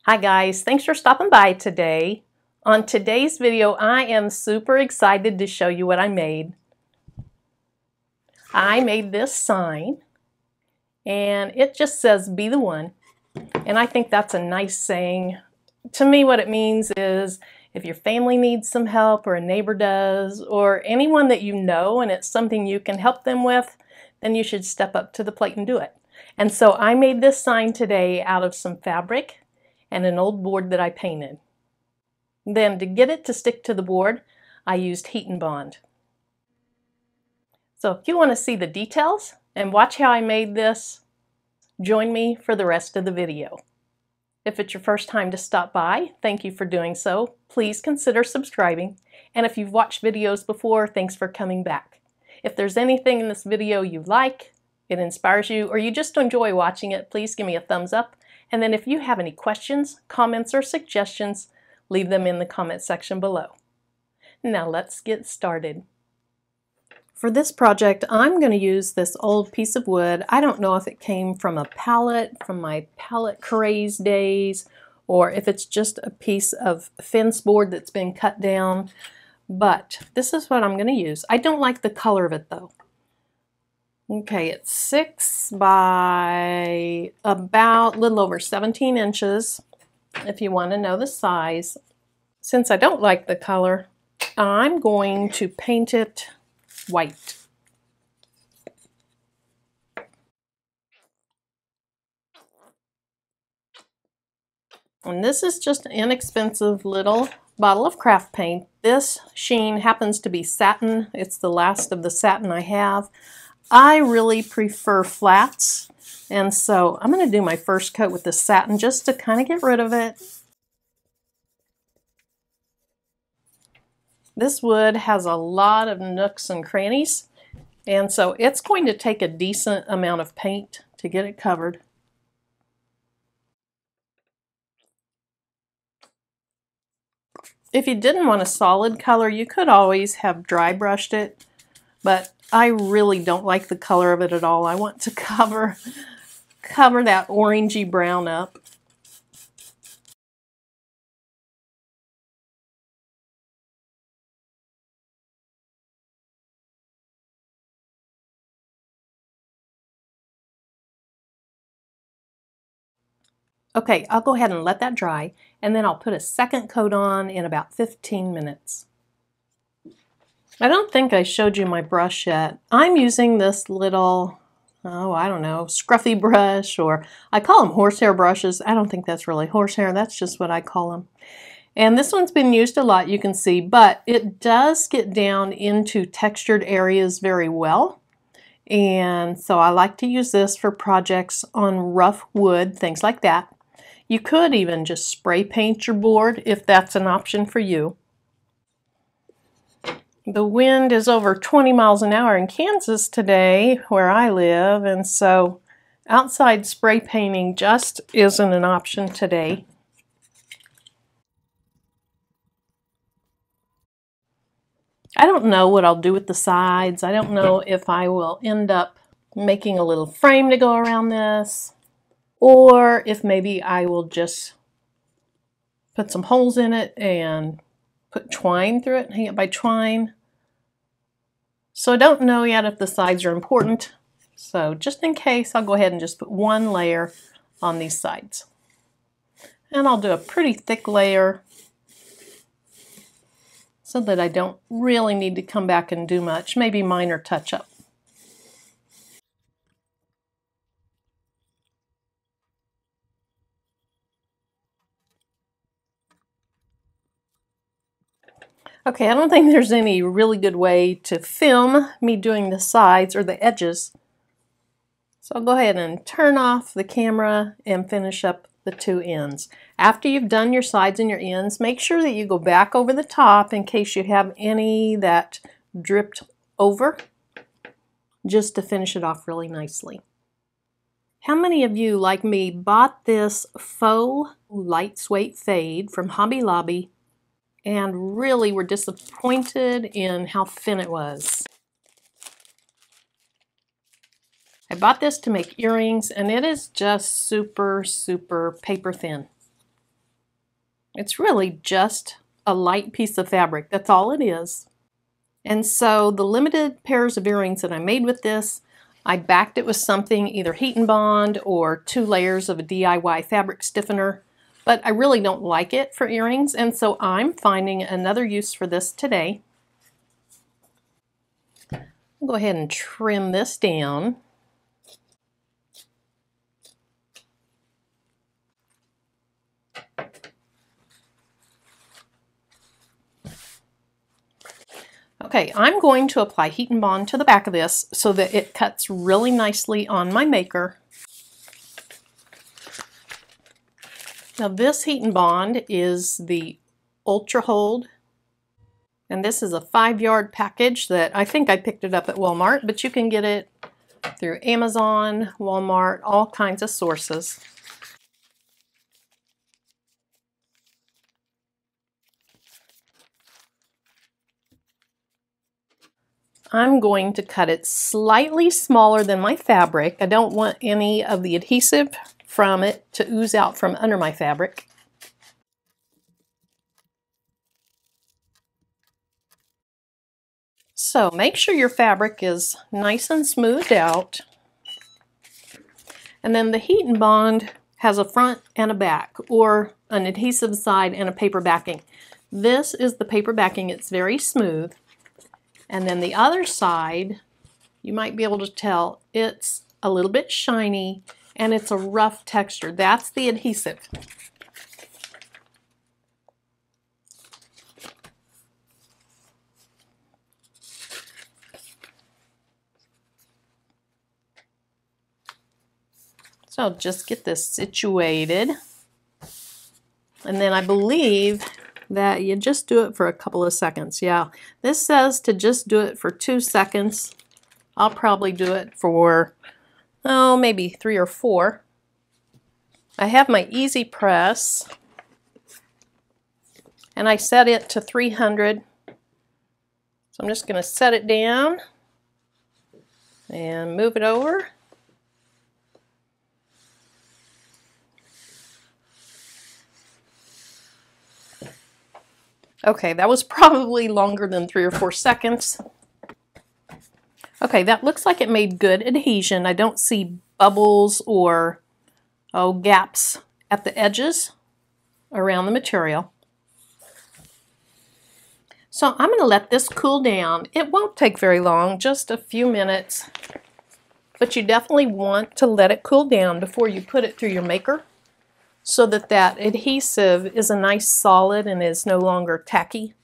Hi guys, thanks for stopping by today. On today's video, I am super excited to show you what I made. I made this sign and it just says be the one. And I think that's a nice saying. To me, what it means is if your family needs some help or a neighbor does or anyone that you know and it's something you can help them with, then you should step up to the plate and do it. And so I made this sign today out of some fabric and an old board that I painted. Then to get it to stick to the board, I used heat and bond. So if you want to see the details and watch how I made this, join me for the rest of the video. If it's your first time to stop by, thank you for doing so. Please consider subscribing. And if you've watched videos before, thanks for coming back. If there's anything in this video you like, it inspires you, or you just enjoy watching it, please give me a thumbs up. And then if you have any questions, comments, or suggestions, leave them in the comment section below. Now let's get started. For this project, I'm going to use this old piece of wood. I don't know if it came from a palette, from my palette craze days, or if it's just a piece of fence board that's been cut down, but this is what I'm going to use. I don't like the color of it though. Okay, it's 6 by about a little over 17 inches, if you want to know the size. Since I don't like the color, I'm going to paint it white. And this is just an inexpensive little bottle of craft paint. This sheen happens to be satin. It's the last of the satin I have. I really prefer flats, and so I'm going to do my first coat with the satin just to kind of get rid of it. This wood has a lot of nooks and crannies, and so it's going to take a decent amount of paint to get it covered. If you didn't want a solid color, you could always have dry brushed it, but I really don't like the color of it at all. I want to cover that orangey brown up. Okay, I'll go ahead and let that dry, and then I'll put a second coat on in about 15 minutes. I don't think I showed you my brush yet. I'm using this little, I don't know, scruffy brush, or I call them horsehair brushes. I don't think that's really horsehair. That's just what I call them. And this one's been used a lot, you can see, but it does get down into textured areas very well. And so I like to use this for projects on rough wood, things like that. You could even just spray paint your board if that's an option for you. The wind is over 20 miles an hour in Kansas today, where I live, and so outside spray painting just isn't an option today. I don't know what I'll do with the sides. I don't know if I will end up making a little frame to go around this, or if maybe I will just put some holes in it and put twine through it and hang it by twine. So I don't know yet if the sides are important. So just in case, I'll go ahead and just put one layer on these sides. And I'll do a pretty thick layer so that I don't really need to come back and do much, maybe minor touch-up. Okay, I don't think there's any really good way to film me doing the sides or the edges. So I'll go ahead and turn off the camera and finish up the two ends. After you've done your sides and your ends, make sure that you go back over the top in case you have any that dripped over, just to finish it off really nicely. How many of you, like me, bought this faux lightweight fade from Hobby Lobby and really were disappointed in how thin it was? I bought this to make earrings, and it is just super, super paper thin. It's really just a light piece of fabric. That's all it is. And so the limited pairs of earrings that I made with this, I backed it with something, either heat and bond or 2 layers of a DIY fabric stiffener. But I really don't like it for earrings, and so I'm finding another use for this today. I'll go ahead and trim this down. Okay, I'm going to apply heat and bond to the back of this so that it cuts really nicely on my maker. Now this heat and bond is the Ultra Hold, and this is a 5-yard package that I think I picked it up at Walmart, but you can get it through Amazon, Walmart, all kinds of sources. I'm going to cut it slightly smaller than my fabric. I don't want any of the adhesive from it to ooze out from under my fabric. So make sure your fabric is nice and smoothed out. And then the heat and bond has a front and a back, or an adhesive side and a paper backing. This is the paper backing. It's very smooth. And then the other side, you might be able to tell it's a little bit shiny and it's a rough texture. That's the adhesive. So just get this situated. And then I believe that you just do it for a couple of seconds. Yeah, this says to just do it for 2 seconds. I'll probably do it for, oh, maybe 3 or 4. I have my easy press, and I set it to 300. So I'm just going to set it down and move it over. Okay, that was probably longer than 3 or 4 seconds. Okay, that looks like it made good adhesion. I don't see bubbles or gaps at the edges around the material. So I'm going to let this cool down. It won't take very long, just a few minutes. But you definitely want to let it cool down before you put it through your maker, so that that adhesive is a nice solid and is no longer tacky.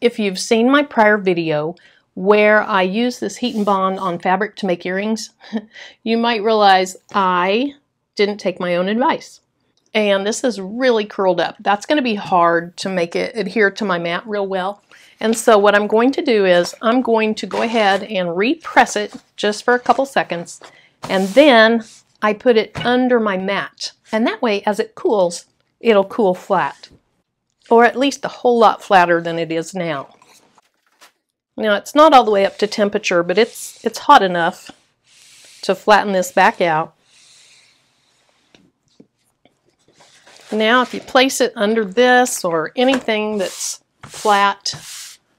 If you've seen my prior video where I use this heat and bond on fabric to make earrings, you might realize I didn't take my own advice. And this is really curled up. That's going to be hard to make it adhere to my mat real well. And so what I'm going to do is I'm going to go ahead and repress it just for a couple seconds, and then I put it under my mat. And that way, as it cools, it'll cool flat, or at least a whole lot flatter than it is now. Now, it's not all the way up to temperature, but it's hot enough to flatten this back out. Now, if you place it under this or anything that's flat,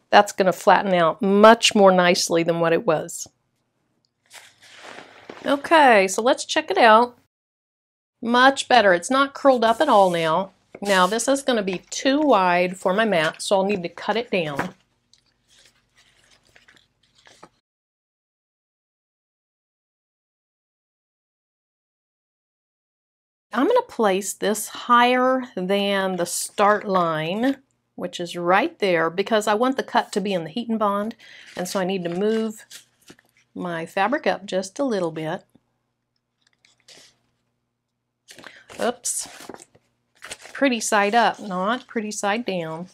that's going to flatten out much more nicely than what it was. Okay, so let's check it out. Much better. It's not curled up at all now. Now this is going to be too wide for my mat, so I'll need to cut it down. I'm going to place this higher than the start line, which is right there, because I want the cut to be in the heat and bond, and so I need to move my fabric up just a little bit. Oops. Pretty side up, not pretty side down.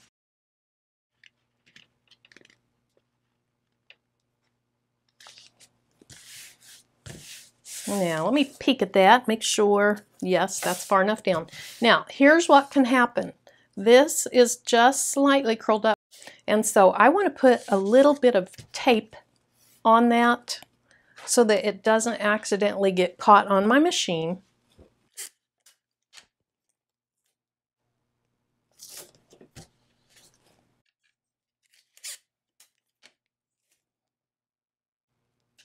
Now, let me peek at that, make sure, yes, that's far enough down. Now, here's what can happen. This is just slightly curled up, and so I want to put a little bit of tape on that so that it doesn't accidentally get caught on my machine.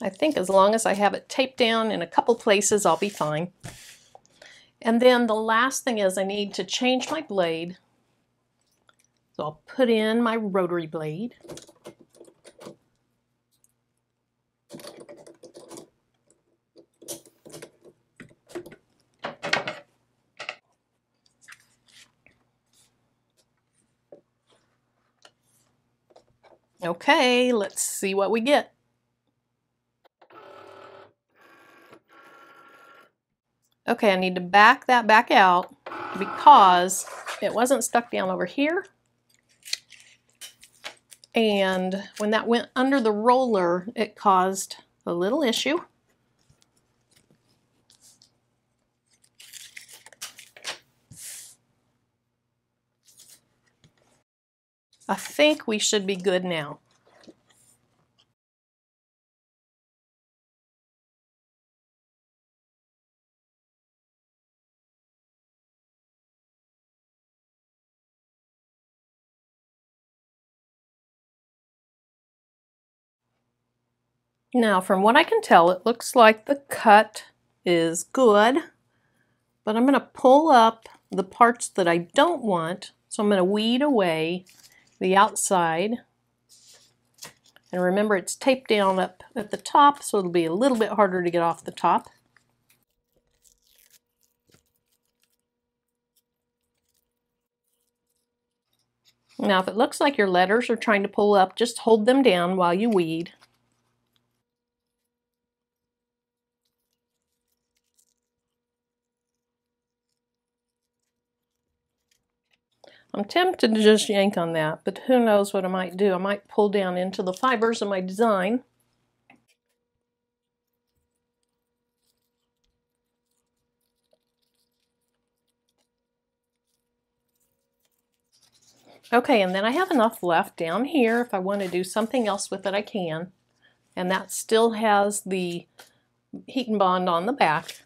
I think as long as I have it taped down in a couple places, I'll be fine. And then the last thing is I need to change my blade. So I'll put in my rotary blade. Okay, let's see what we get. Okay, I need to back that back out because it wasn't stuck down over here. And when that went under the roller, it caused a little issue. I think we should be good now. Now, from what I can tell, it looks like the cut is good, but I'm going to pull up the parts that I don't want. So I'm going to weed away the outside. And remember, it's taped down up at the top, so it'll be a little bit harder to get off the top. Now, if it looks like your letters are trying to pull up, just hold them down while you weed. I'm tempted to just yank on that, but who knows what I might do. I might pull down into the fibers of my design. Okay, and then I have enough left down here. If I want to do something else with it, I can. And that still has the heat and bond on the back.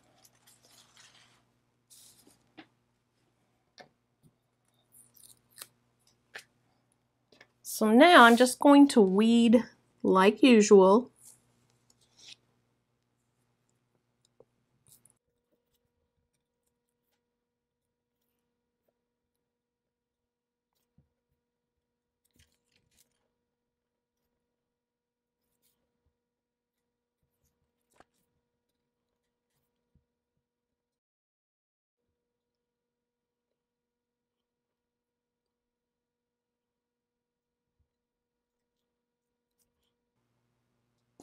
So now I'm just going to weed like usual.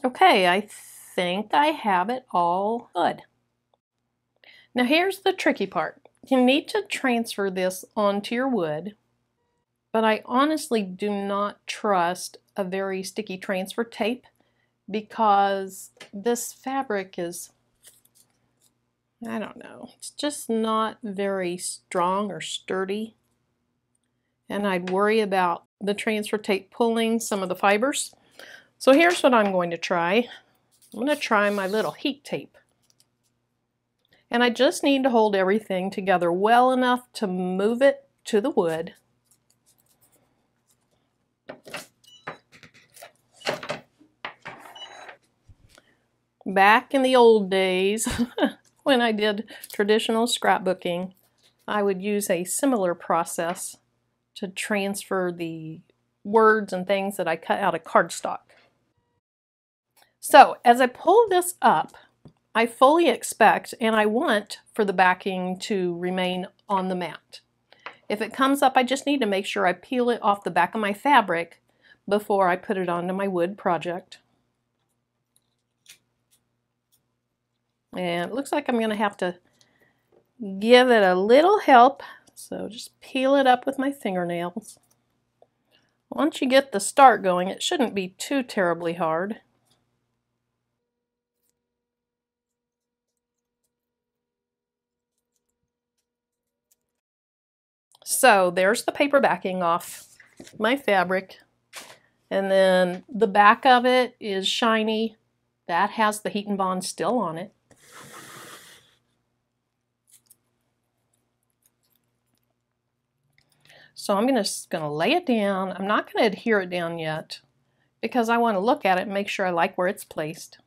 Okay, I think I have it all good. Now here's the tricky part. You need to transfer this onto your wood, but I honestly do not trust a very sticky transfer tape because this fabric is, I don't know, it's just not very strong or sturdy. And I'd worry about the transfer tape pulling some of the fibers. So here's what I'm going to try. I'm going to try my little heat tape. And I just need to hold everything together well enough to move it to the wood. Back in the old days, when I did traditional scrapbooking, I would use a similar process to transfer the words and things that I cut out of cardstock. So as I pull this up, I fully expect and I want for the backing to remain on the mat. If it comes up, I just need to make sure I peel it off the back of my fabric before I put it onto my wood project. And it looks like I'm going to have to give it a little help, so just peel it up with my fingernails. Once you get the start going, it shouldn't be too terribly hard. So there's the paper backing off my fabric, and then the back of it is shiny. That has the heat and bond still on it. So I'm just going to lay it down. I'm not going to adhere it down yet because I want to look at it and make sure I like where it's placed.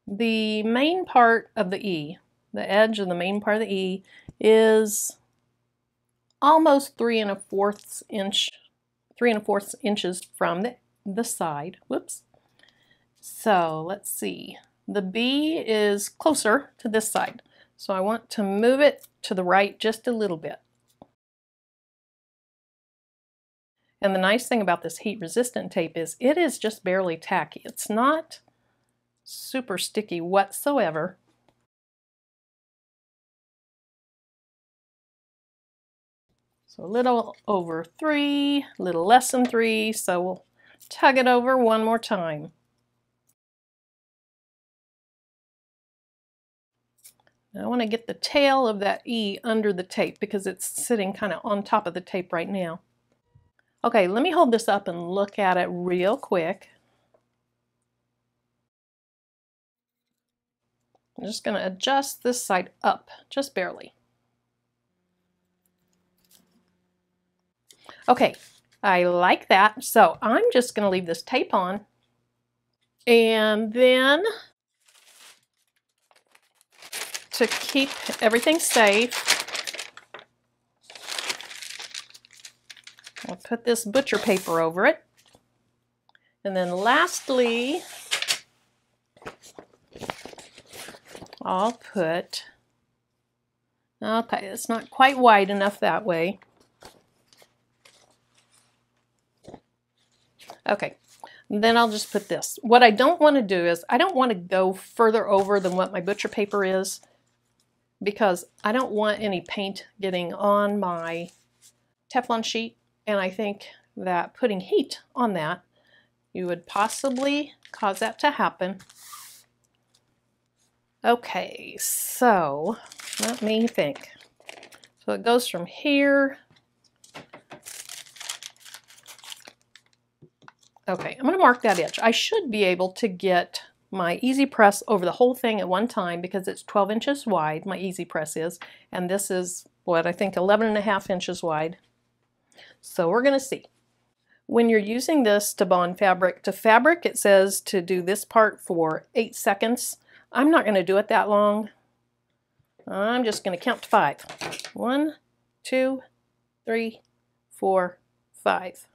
The main part of the E, the edge of the main part of the E, is almost 3 1/4 inches from the side. Whoops. So let's see. The B is closer to this side. So I want to move it to the right just a little bit. And the nice thing about this heat resistant tape is it is just barely tacky. It's not super sticky whatsoever. So a little over 3, a little less than 3, so we'll tug it over one more time. Now I want to get the tail of that E under the tape because it's sitting kind of on top of the tape right now. Okay, let me hold this up and look at it real quick. I'm just going to adjust this side up, just barely. Okay, I like that, so I'm just going to leave this tape on, and then to keep everything safe, I'll put this butcher paper over it, and then lastly, I'll put, okay, it's not quite wide enough that way. Okay, then I'll just put this. What I don't want to do is, I don't want to go further over than what my butcher paper is, because I don't want any paint getting on my Teflon sheet, and I think that putting heat on that, you would possibly cause that to happen. Okay, so let me think. So it goes from here. Okay, I'm going to mark that edge. I should be able to get my Easy Press over the whole thing at one time because it's 12 inches wide, my Easy Press is, and this is, what, I think 11.5 inches wide. So we're going to see. When you're using this to bond fabric to fabric, it says to do this part for 8 seconds. I'm not going to do it that long. I'm just going to count to 5. 1, 2, 3, 4, 5.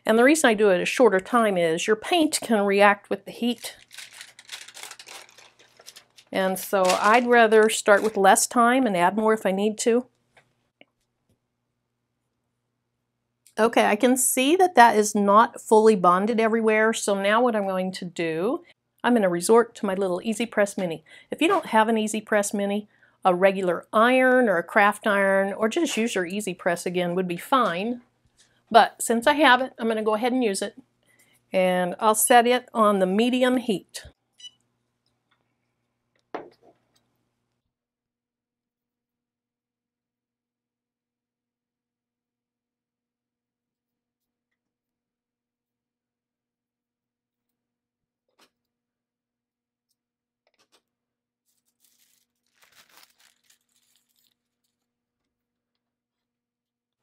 And the reason I do it a shorter time is your paint can react with the heat. And so I'd rather start with less time and add more if I need to. Okay, I can see that that is not fully bonded everywhere. So now what I'm going to do, I'm going to resort to my little Easy Press Mini. If you don't have an Easy Press Mini, a regular iron or a craft iron, or just use your Easy Press again would be fine. But since I have it, I'm going to go ahead and use it. And I'll set it on the medium heat.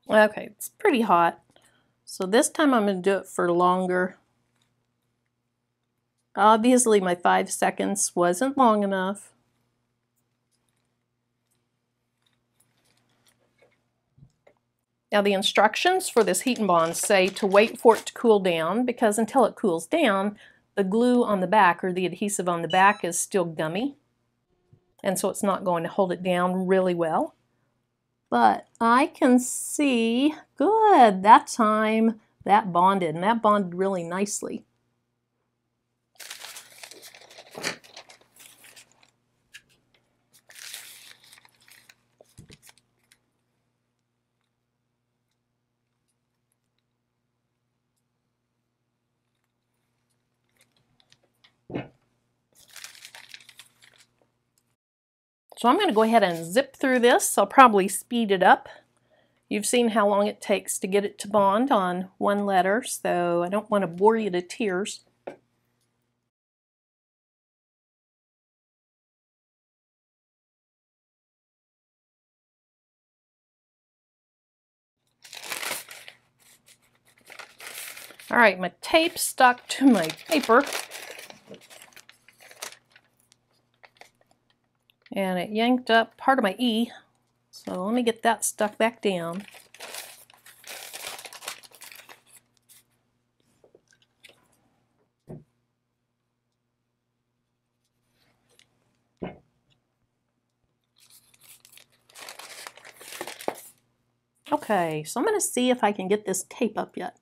Okay, it's pretty hot. So this time I'm going to do it for longer. Obviously my 5 seconds wasn't long enough. Now the instructions for this heat and bond say to wait for it to cool down, because until it cools down, the glue on the back or the adhesive on the back is still gummy. And so it's not going to hold it down really well. But I can see, good, that time that bonded, and that bonded really nicely. So I'm going to go ahead and zip through this. I'll probably speed it up. You've seen how long it takes to get it to bond on one letter, so I don't want to bore you to tears. All right, my tape stuck to my paper. and it yanked up part of my E. So let me get that stuck back down. Okay, so I'm going to see if I can get this tape up yet.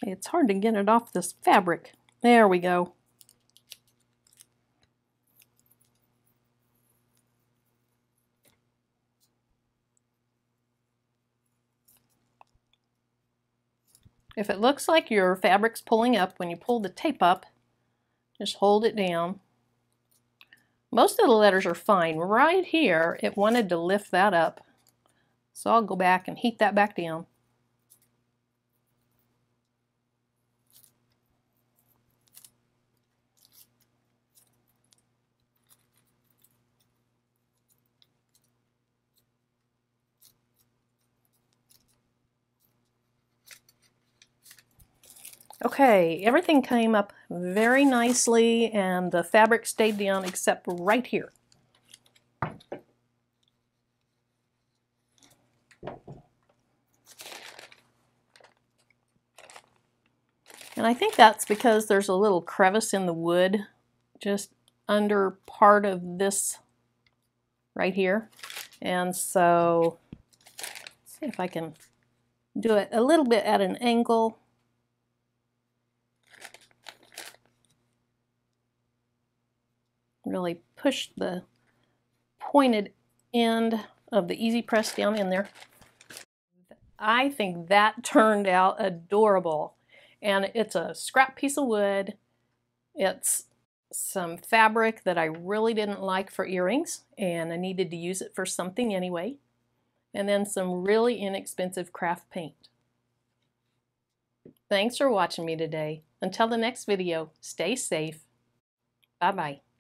It's hard to get it off this fabric. There we go. If it looks like your fabric's pulling up when you pull the tape up, just hold it down. Most of the letters are fine. Right here, it wanted to lift that up. So I'll go back and heat that back down. Okay, everything came up very nicely and the fabric stayed down except right here. And I think that's because there's a little crevice in the wood just under part of this right here. And so, let's see if I can do it a little bit at an angle. Really push the pointed end of the easy press down in there. I think that turned out adorable. And it's a scrap piece of wood. It's some fabric that I really didn't like for earrings, and I needed to use it for something anyway. And then some really inexpensive craft paint. Thanks for watching me today. Until the next video, stay safe. Bye-bye.